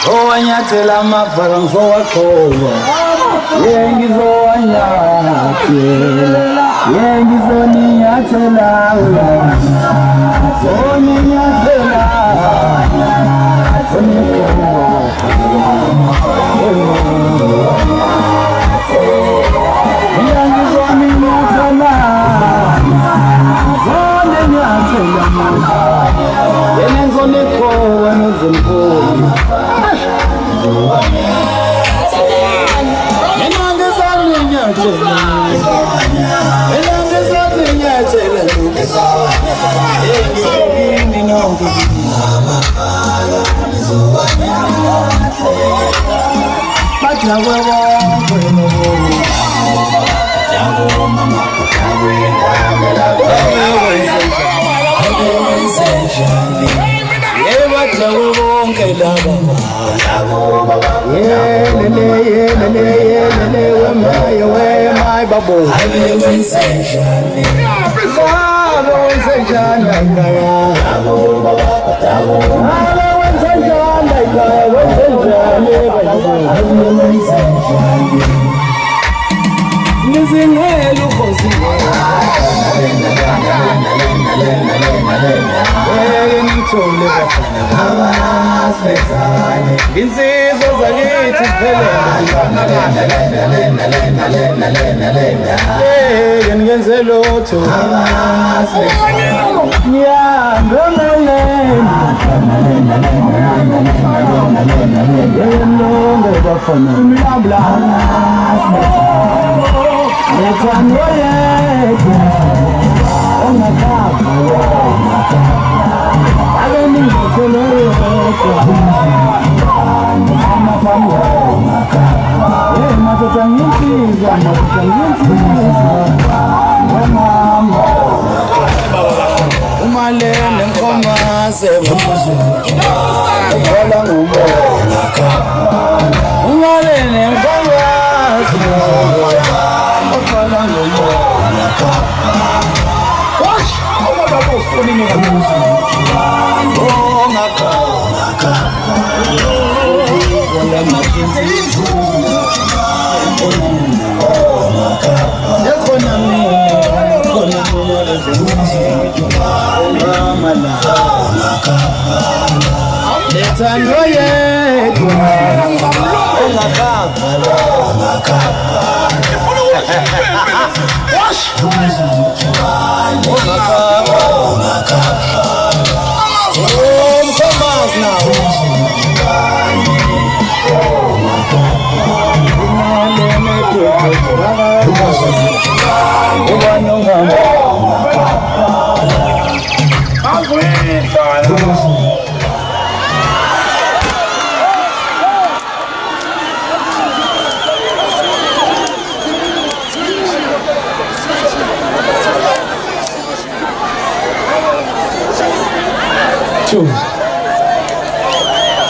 Zoanyatela mafarang zoakowa Yengi zoanyatela Yengi zoniatela Zoniatela Yengi zoniatela Yengi zonikowa nozonikowa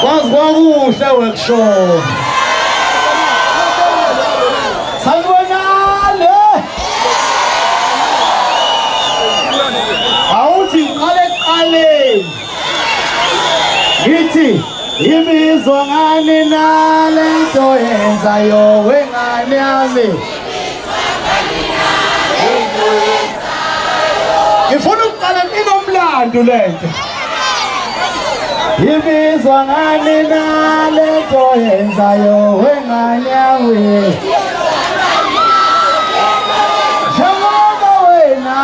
Wazwakuhle workshop Sanibonani Awuthi qale Ngithi imizwa ngani nalento yenzayo wengane yami Ngifuna ukuqala inomlando lento Imizwa ngani nalento yenzayo wengane yawe Njengoba wena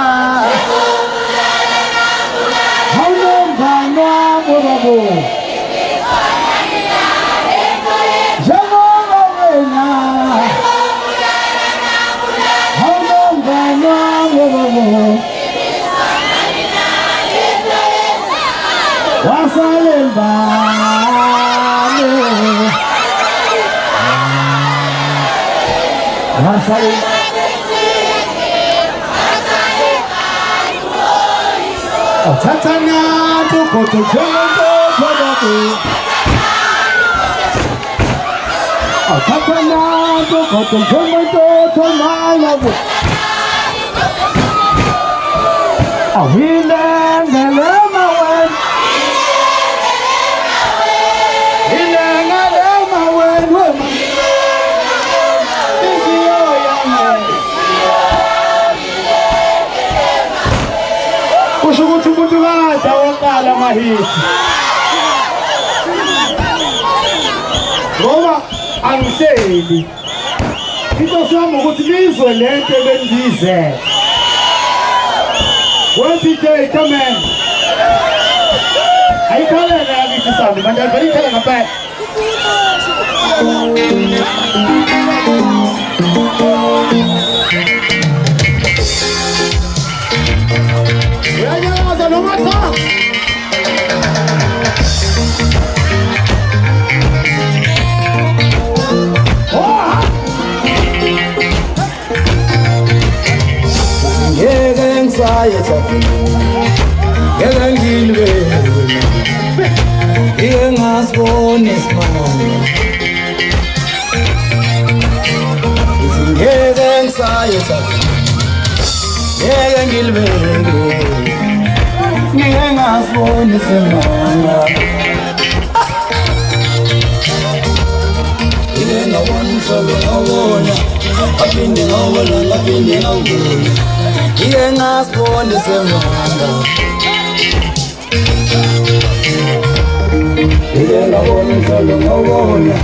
Hawunomngane wami babo Njengoba wena Hawunomngane wami babo Wasale mbane Wasale Tatana to koto jondo jodo. Tatana to koto jondo to mailabu. Ahile ngelema wen. Ile ngelema wen wen. Kushukuthi umuntu kade awaqala amahiti ngoba angihleli into sami ukuthi lizwe lento bengize wethi day come on ayikhala la ngithi sami manje ayikhala ngapha no matter. Ngeke ngisayetha ngeke ngilwe ngeke ngasibona isimanga ngeke ngisayetha ngeke ngilwe ngeke ngasibona isimanga ngeke ngabona umhlobo ngawona aphinde ngawona ngeke ngasibona isimanga ngeke ngabona umhlobo ngawona